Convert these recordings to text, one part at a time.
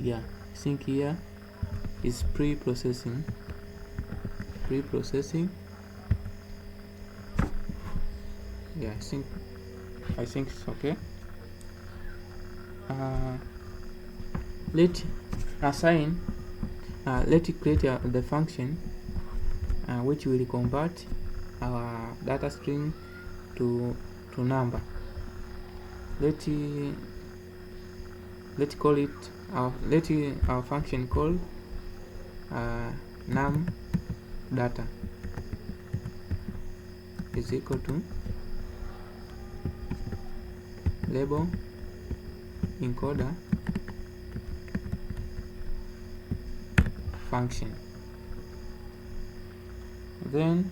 Yeah, I think here is pre-processing. Yeah, I think it's okay. Let it create the function which will convert our data string to number. Let our function called num data is equal to label encoder function. Then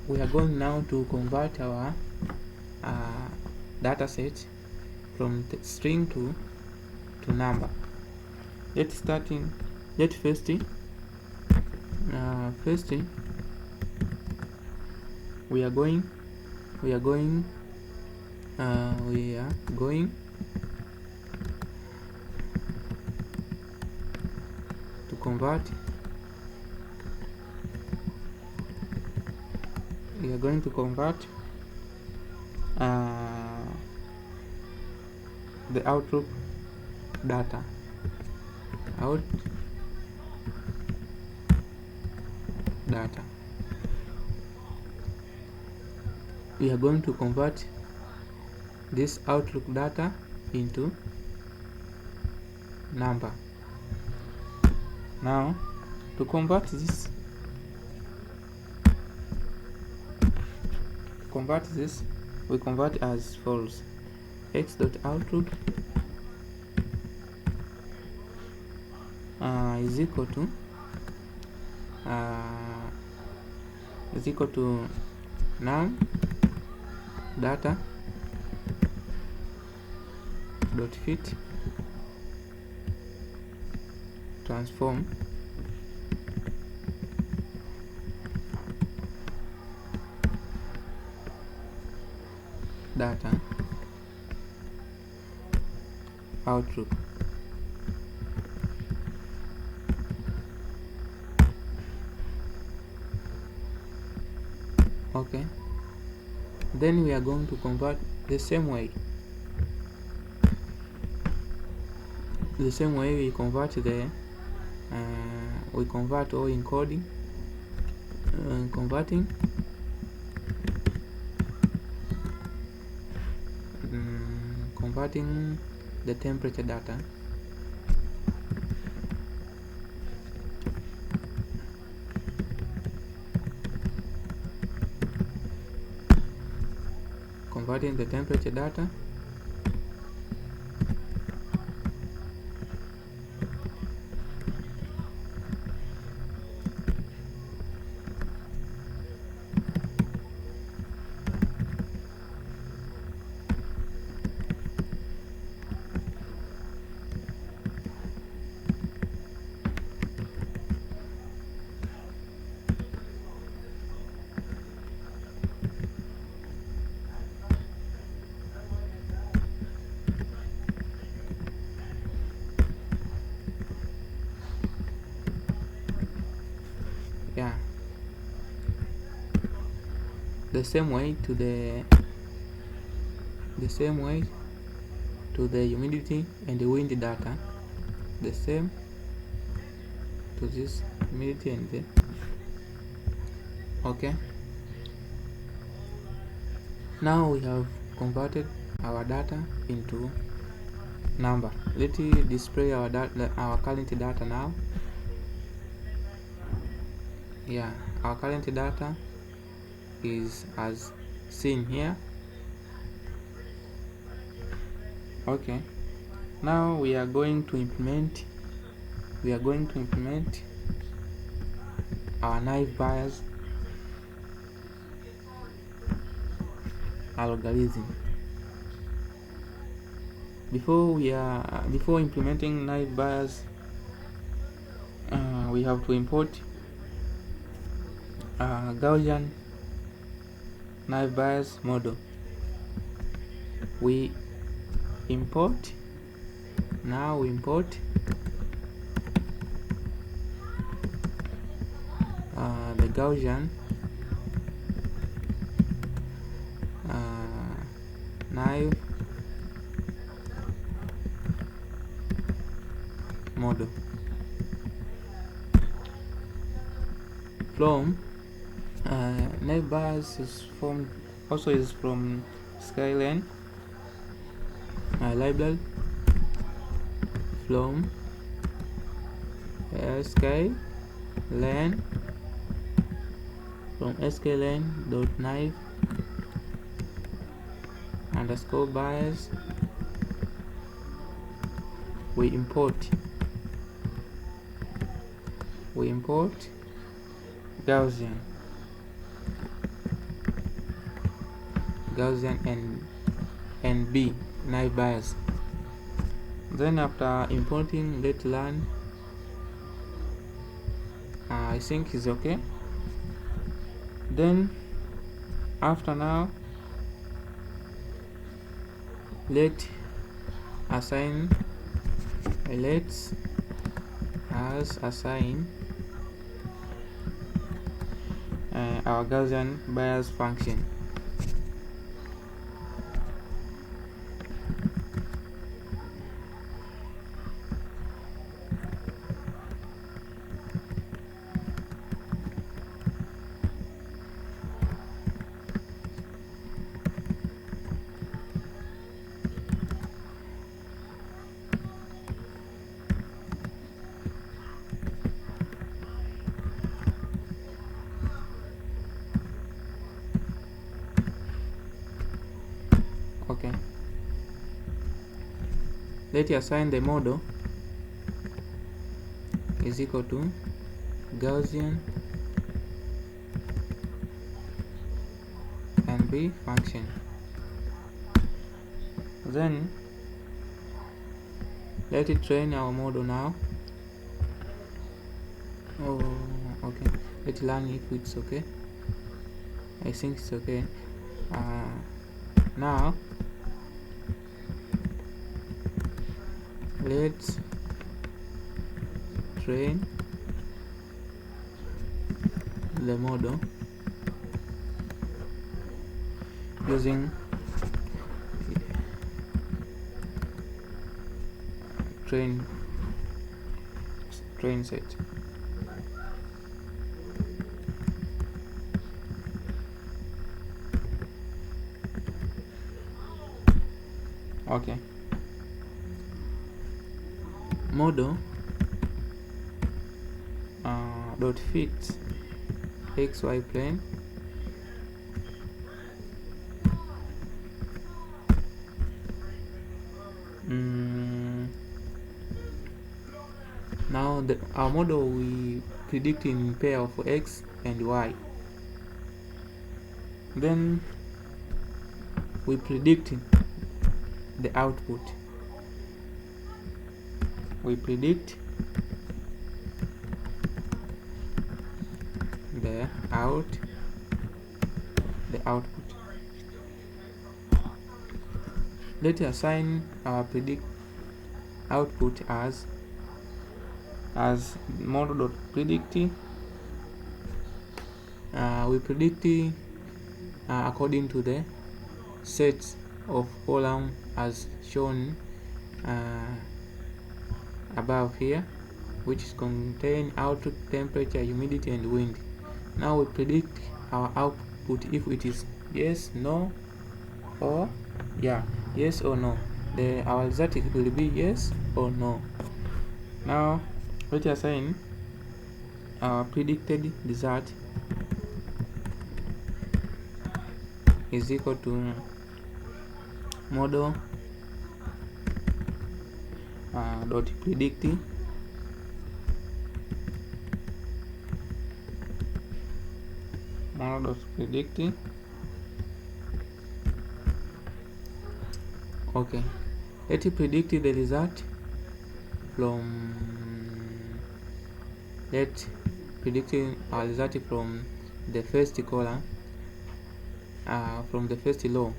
we are going now to convert our data set from string to number. First we are going to convert the outlook data we are going to convert this outlook data into number. Now to convert this we convert as follows: x.outlook is equal to num data dot fit transform data outlook. Okay, then we are going to convert the same way we convert or encoding converting the temperature data the same way to the humidity and the wind data, the same to this humidity and the okay. Now we have converted our data into number. Let it display our current data now. Yeah, our current data is as seen here. Okay, now we are going to implement our naive Bayes algorithm. Before implementing naive Bayes, we have to import Gaussian naive Bayes model. We import Now we import the Gaussian naive model from naive bias is from Skyline library from Skyline dot naive underscore bias. We import Gaussian and B naive bias. Then after importing, let learn. I think is okay. Then after now, let's assign our Gaussian bias function. Okay, let's assign the model is equal to Gaussian and B function. Then let it train our model now. Oh, okay, let's learn if it's okay. I think it's okay. Now let's train the model using train set. Okay, model dot fit xy plane now our model we predict in pair of x and y. Then we predict the output. We predict the output. Let's assign our predict output as model.predict. We predict according to the sets of column as shown above here, which contain output, temperature, humidity, and wind. Now we predict our output if it is yes, no, or yeah, yes or no. Our result will be yes or no. Now let's assign our predicted result is equal to model dot predict model dot predict. Okay, let's predict the result from our result from the first column, from the first row.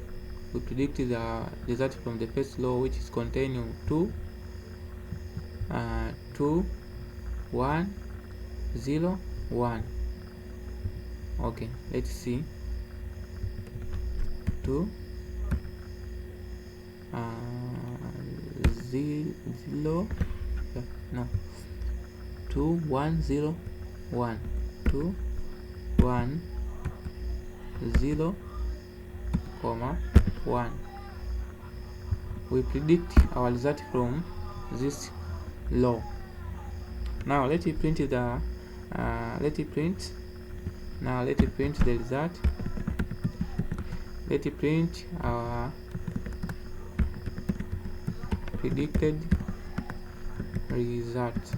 We predict the result from the first row, which is containing 2, 2 1 0 1. Okay, let's see. 2 0 no 2 1 0 1 2 1 0 comma 1. We predict our result from this law. Now let it print the let it print the result. Let it print our predicted result.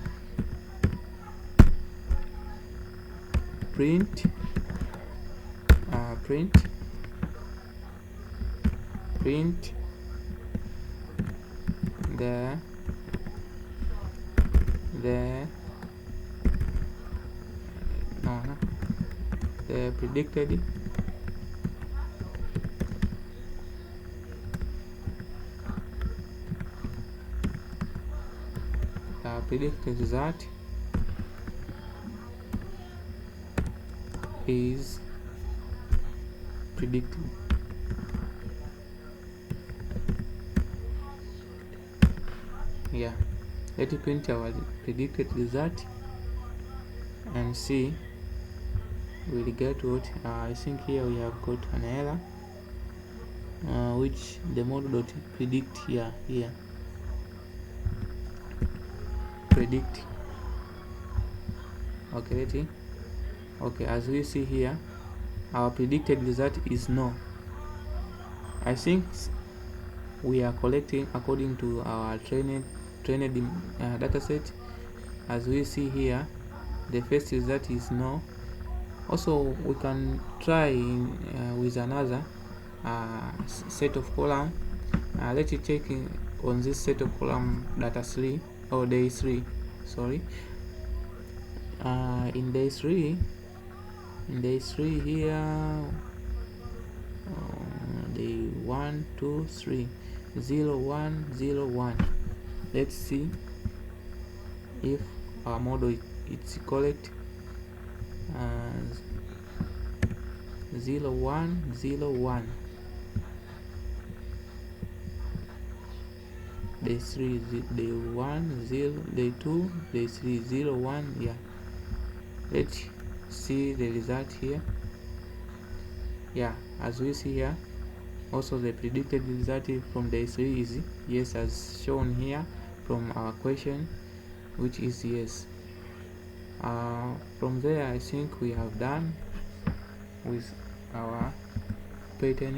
Print the predicted result is predicted. Yeah, let us print our predicted result and see we'll get what I think here we have got an error which the model dot predict here predict. Okay, okay, as we see here our predicted result is no. I think we are collecting according to our trained data set. As we see here, the first result is no. Also, we can try with another set of column. Let's check on this set of column data 3 or day 3. Sorry. In day 3 here, day 1 2 3 0 1 0 1. Let's see if our model is correct. 0 1 0 1. Day 3 day 1 0 day 2 day 3 0 1. Yeah, let's see the result here. Yeah, as we see here, also the predicted result from day 3 is yes, as shown here from our question, which is yes. From there I think we have done with our pattern